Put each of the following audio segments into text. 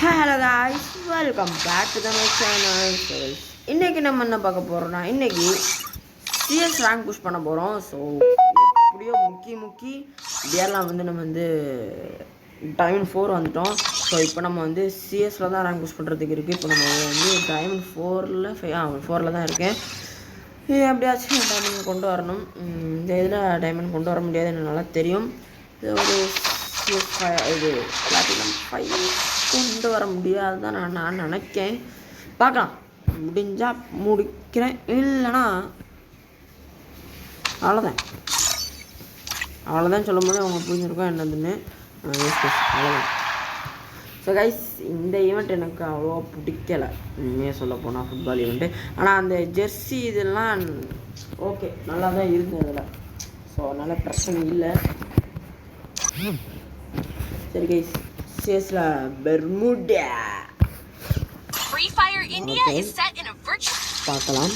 Hello guys, welcome back to my channel. இன்றைக்கி நம்ம என்ன பார்க்க போகிறோம்னா, இன்றைக்கி சிஎஸ் ரேங்க் புஷ் பண்ண போகிறோம். ஸோ எப்படியோ முக்கி இதெல்லாம் நம்ம டைமண்ட் 4 வந்துட்டோம். ஸோ இப்போ நம்ம சிஎஸில் தான் ரேங்க் புஷ் பண்ணுறதுக்கு இருக்குது. இப்போ நம்ம டைமண்ட் 4ல் தான் இருக்கேன். எப்படியாச்சும் டைமண்ட் கொண்டு வரணும். இந்த இதில் டைமண்ட் கொண்டு வர முடியாது, எனக்கு நல்லா தெரியும். இது ஒரு இது பிளாட்டினம் 5 கொண்டு வர முடியாது தான் நான் நினைக்கிறேன். பார்க்கலாம், முடிஞ்சால் முடிக்கிறேன், இல்லைனா அவ்வளோதான் சொல்லும் போது அவங்க புரிஞ்சிருக்கோம் என்னதுன்னு. அவ்வளோதான். ஸோ கைஸ், இந்த ஈவெண்ட் எனக்கு அவ்வளோவா பிடிக்கலை உண்மையாக சொல்ல போனால், ஃபுட்பால் ஈவெண்ட்டு. ஆனால் அந்த ஜெர்சி இதெல்லாம் ஓகே, நல்லா தான் இருக்குது அதில். ஸோ அதனால் பிரச்சனை இல்லை. சரி கைஸ், சேஸ்ல பெர்முடா பார்க்கலாம்.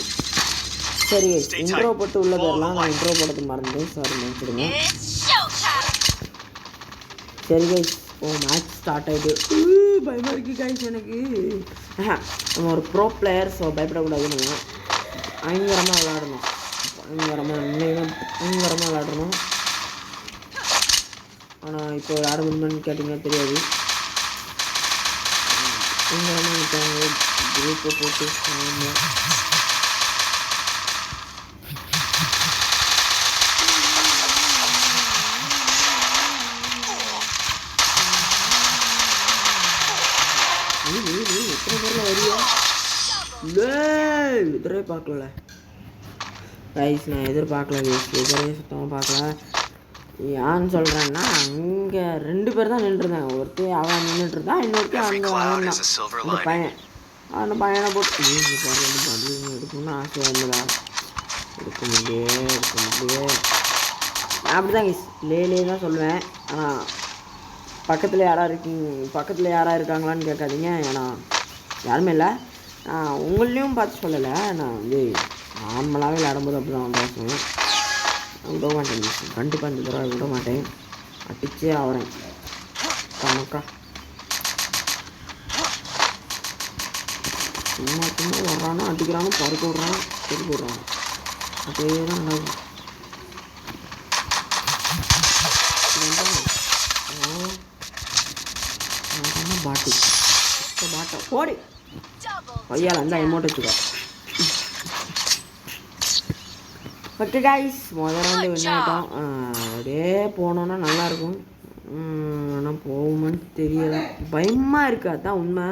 சரி கைஸ், இன்ட்ரோ போட்டு உள்ள போயிடலாம். நான் இன்ட்ரோ போடுறது மறந்து, சாரி நினச்சிடுங்க. சரி கைஸ், மேட்ச் ஸ்டார்ட் ஆகிட்டு பயமாக இருக்குது கைஸ் எனக்கு. நம்ம ஒரு ப்ரோ பிளேயர், ஸோ பயப்படக்கூடாது. நம்ம பயங்கரமாக விளாடணும், பயங்கரமாக விளாடணும். ஆனால் இப்போ விளாட முடியுமான்னு கேட்டிங்கன்னா தெரியாது. பயங்கரமாக நிற்காங்க, குரூப்பை போட்டு எத்தனை பேரில் வரியா? எதிரே பார்க்கல ரைஸ், நான் எதிர்பார்க்கல, சுத்தமாக பார்க்கல. ஏன்னு சொல்கிறேன்னா, அங்கே 2 பேர் தான் நின்றுருந்தாங்க. ஒருத்தி அவன் நின்றுட்டுருந்தான், இன்னொருத்தி அங்கே அவன் தான் அந்த பையன். அந்த பையனை போட்டு எடுக்கணும்னு ஆசையாக இருந்ததா, எடுக்க முடியாது. நான் அப்படி தான் லே தான் சொல்லுவேன். ஆனால் பக்கத்தில் யாராக இருக்காங்களான்னு கேட்காதீங்க. ஏன்னா யாருமே இல்லை. நான் உங்களையும் பார்த்து சொல்லலை, நான் நார்மலாகவே விளையாடும்போது அப்படி தான் பேசுவேன். விட மாட்டேன், கண்டிப்பாக இந்த தடவை விட மாட்டேன், அடிச்சே ஆகிறேன். நமக்கா சும்மா வர்றானோ அடிக்கிறானோ பறக்க விட்றானோ திருப்பி விட்றானோ, அதே தான் நடக்கும். பாட்டை போடி பையால் அந்த எமௌண்ட் வச்சுக்கோ. ஓகே கைஸ், முதல்ல வின்னாயிட்டோம். அப்படியே போனோன்னா நல்லாயிருக்கும். ஆனால் போகுமான்னு தெரியல, பயமாக இருக்குது, அதுதான் உண்மை.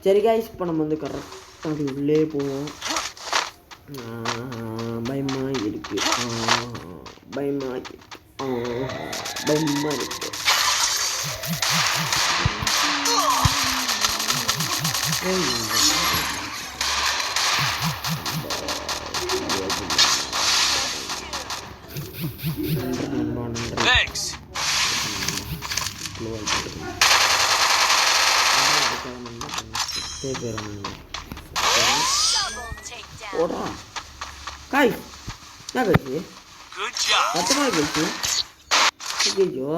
சரி கைஸ், இப்போ நம்ம கரெக்டாக உள்ளே போவோம். பயமாக இருக்கு. ஓடா காய், என்ன கழிச்சு எத்தனை கழிச்சு ஐயோ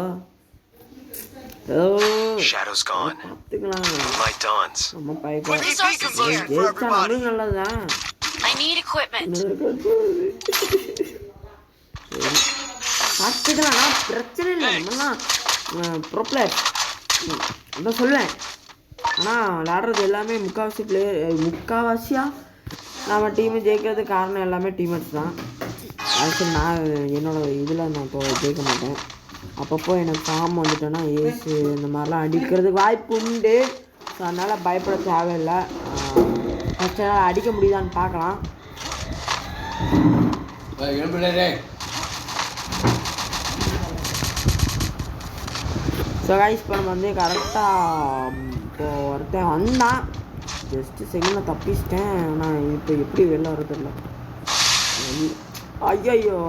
பார்த்துக்கலாம். நம்ம பையன் நல்லதுதான். பார்த்துக்கலாம், பிரச்சனை இல்லை. நம்மலாம் ப்ரோ பிளேயர் தான் சொல்லுவேன். ஆனால் விளாடுறது எல்லாமே முக்கால்வாசியாக நம்ம டீமை ஜெயிக்கிறதுக்கு காரணம் எல்லாமே டீம்மேட்ஸ் தான். ஆக்சுவலி நான் என்னோடய இதில் நான் இப்போ ஜெயிக்க மாட்டேன். அப்பப்போ எனக்கு ஃபார்ம் வந்துட்டேன்னா ஏசு இந்த மாதிரிலாம் அடிக்கிறதுக்கு வாய்ப்பு உண்டு. ஸோ அதனால் பயப்பட தேவையில்லை. ஃபஸ்ட்டு அடிக்க முடியுதான்னு பார்க்கலாம். ஸோ கைஸ், இப்போ நம்ம கரெக்டாக இப்போது ஒருத்தன் வந்தான், ஜஸ்ட்டு செகண்டில் தப்பிச்சிட்டேன். ஆனால் இப்போ எப்படி வெளில வரதில்லை. ஐயோ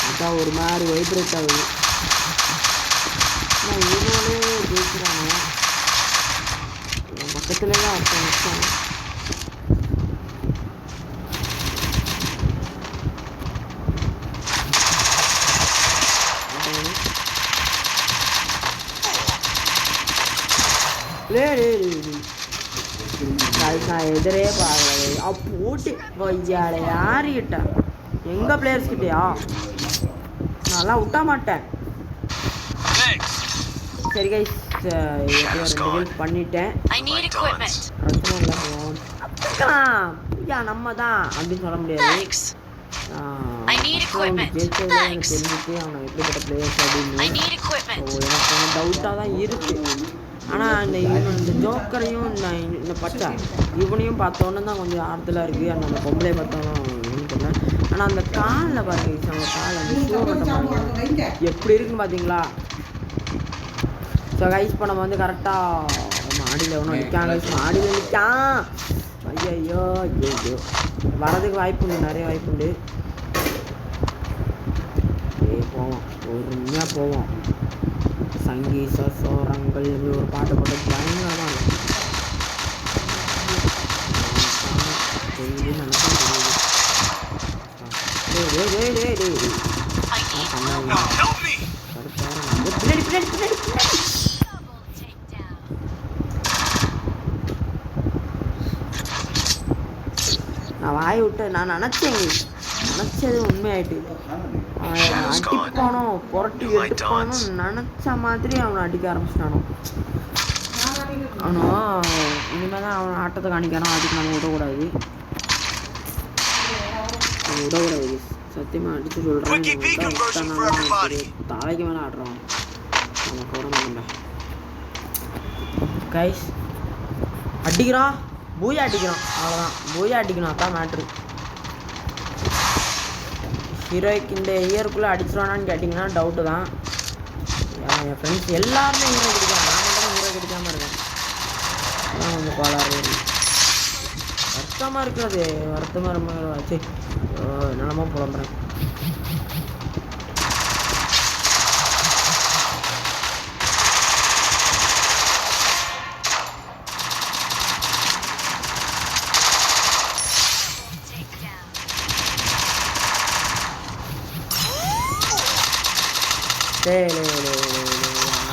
அதான் ஒரு மாதிரி வைப்ரேட் ஆகுது. நான் இவனோடே ஜெயிக்கிறாங்க. பக்கத்துல தான் ஒருத்தன் நிற்கான். நான் எதிரே பார்க்கல போட்டு வையாட யாருக்கிட்ட எங்கள் பிளேயர்ஸ் கிட்டயா நல்லா விட்ட மாட்டேன். சரி கைஸ் எப்படியோ 2 வீக் பண்ணிட்டேன். பிரச்சனை இல்லை பார்த்துக்கலாம். ஐயா நம்ம தான் அப்படின்னு சொல்ல முடியாது. ஜெயிச்சதுல எனக்கு தெரிஞ்சுட்டு அவனை எப்படிப்பட்ட பிளேயர்ஸ் அப்படின்னு எனக்கு கொஞ்சம் டவுட்டாக தான் இருக்குது. ஆனால் இந்த ஜோக்கரையும் இந்த பச்சை இவனையும் பார்த்தோன்னே தான் கொஞ்சம் ஆறுதலாக இருக்குது. அந்த பொம்பளையை பார்த்தாலும் ஒன்றும் தெரியல. ஆனால் அந்த காலில் பாருங்க, அவங்க கால் அந்த ஷூ கட்ட பாருங்க எப்படி இருக்குன்னு பார்த்தீங்களா? ஸோ கைஸ் இப்போ நம்ம வந்து கரெக்டாக மாடியில் ஒன்றும் நிற்கான். கைஸ் மாடியில் நிற்கான். ஐயோ ஐயோ வரதுக்கு வாய்ப்பு உண்டு, நிறைய வாய்ப்பு உண்டு. போவோம் பொறுமையாக போவோம். சங்கீத சோரங்கள் ஒரு பாட்டு போட்டு பயங்கரமாக இருக்கும். நான் வாய் விட்டு நான் நினச்சது உண்மையாயிட்டு. அடிப்பானோ புரட்டி எடுப்பானோ நினச்ச மாதிரி அவனை அடிக்க ஆரம்பிச்சிட்டானோ. அவனோ இனிமேல் தான் அவன் ஆட்டத்தை காணிக்கானோ. அதுக்கு நம்ம விடக்கூடாது. சத்தியமாக அடிச்சு சொல்கிறேன். தலைக்கு மேலே ஆடுறோம் நம்ம போகிறோம். கைஸ் அடிக்கிறான், பூயா அடிக்கிறான், அவ்வளோதான். பூயா அடிக்கணும், அதான் மேட்ரு. ஹீரோய்க்கு இந்த இயருக்குள்ளே அடிச்சிருவானான்னு கேட்டிங்கன்னா டவுட்டு தான். என் ஃப்ரெண்ட்ஸ் எல்லாருமே ஹீரோ கிடைக்காங்க, நான் மட்டும் ஹீரோ கிடைக்காமல் இருக்கேன். அதான் கொஞ்சம் கோளாறு வருத்தமாக இருக்கிறது. வருத்தமாக ரொம்ப ஆச்சு. நிலமா புலம்புறேன்.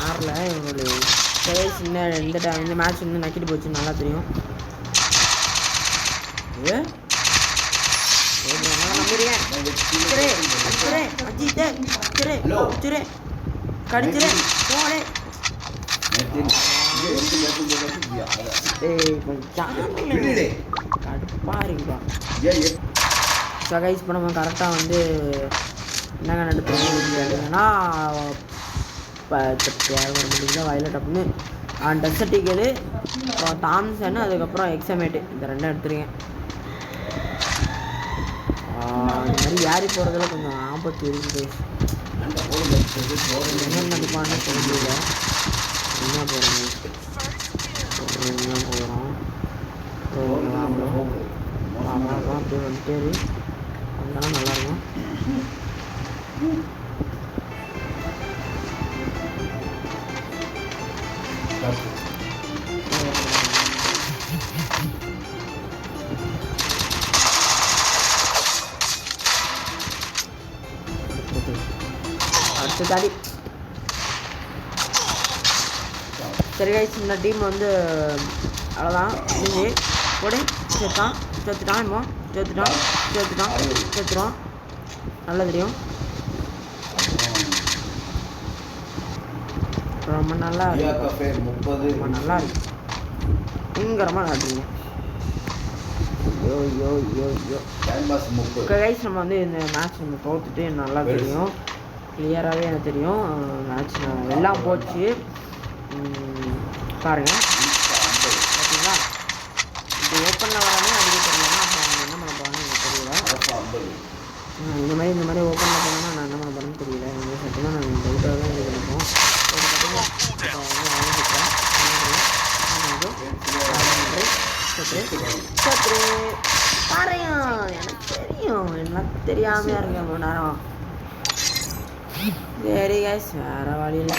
ஆறில் இவங்களுடைய சேஸ் இன்னும் இந்த மேட்ச் இன்னும் நக்கிட்டு போச்சு, நல்லா தெரியும். கடிச்சிரு போனே கடுப்பா இருக்குப்பா. சகைஸ் இப்போ நம்ம கரெக்டாக வந்து என்னங்க நடத்துறோம்னா இப்போ வயலட் அப்படின்னு டெசர்டிக்கலு, அப்புறம் தாம்சன், அதுக்கப்புறம் எக்ஸமேட்டு, இந்த 2 எடுத்துருக்கேன். இந்த மாதிரி ஏறி போகிறதுல கொஞ்சம் ஆபத்து இருக்குது. என்ன நடப்பான்னு தெரியல. என்ன போகிறோம் வாங்குறோம் அப்படி வந்துட்டு அதெல்லாம் நல்லாயிருக்கும். அடுத்ததாடி சரி கைஸ், இந்த டீம் வந்து அவ்வளோதான் முடிஞ்சு போடு. சேர்த்துட்டான் இப்போ சேர்த்துட்டான் நல்லா தெரியும். ரொம்ப நல்லா இருக்கு, ரொம்ப நல்லா இருக்கு, பயங்கரமாக நாட்டுங்க. கைஸ் நம்ம வந்து இந்த மேட்ச் நம்ம தோத்துட்டு நல்லா தெரியும், கிளியராகவே எனக்கு தெரியும். மேட்ச் எல்லாம் போச்சு பாருங்கள். பார்த்தீங்களா, இப்போ ஓப்பனில் வரானே அடிக்க தெரியலன்னா அப்புறம் அவங்க என்ன பண்ண போகிறான்னு எனக்கு தெரியல. இந்த மாதிரி ஓப்பனில் போனோன்னா நான் என்ன பண்ண போகிறேன்னு தெரியல. எனக்கு சத்தியமாக நான் டவுட்டாக தான் இது பண்ணிப்போம். எனக்கு தெரியும், எனக்கு தெரியாமையா இருக்கேன் ரொம்ப நேரம். சரி கைஸ், வேறு வழியில்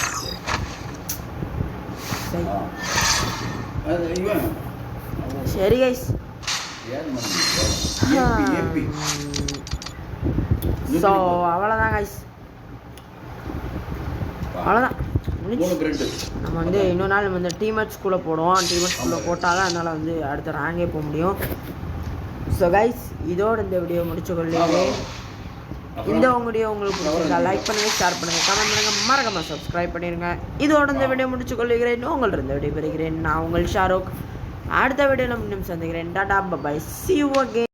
சரி சரி கைஸ் ஸோ அவ்வளோதான் கைஸ், அவ்வளோதான் நம்ம வந்து இன்னொரு நாள் வந்து டீமேட் ஸ்கூலில் போடுவோம். டீமேட் ஸ்கூலில் போட்டால் தான் அதனால் வந்து அடுத்த ரேங்கே போக முடியும். ஸோ கைஸ் இதோட இந்த வீடியோ முடிச்சு கொள்ளுகிறேன். இந்த வீடியோ உங்களுக்கு பிடிச்சிருந்தா லைக் பண்ணுங்கள், ஷேர் பண்ணுங்கள், கமெண்ட் பண்ணுங்கள், மறக்காம சப்ஸ்கிரைப் பண்ணிடுங்க. இதோட இந்த வீடியோ முடிச்சு கொள்ளுகிறேன். உங்கள்கிட்ட வீடியோ பெறுகிறேன். நான் உங்கள் ஷாருக். அடுத்த வீடியோவில் மீண்டும் சந்திக்கிறேன். Tata bye, see you again.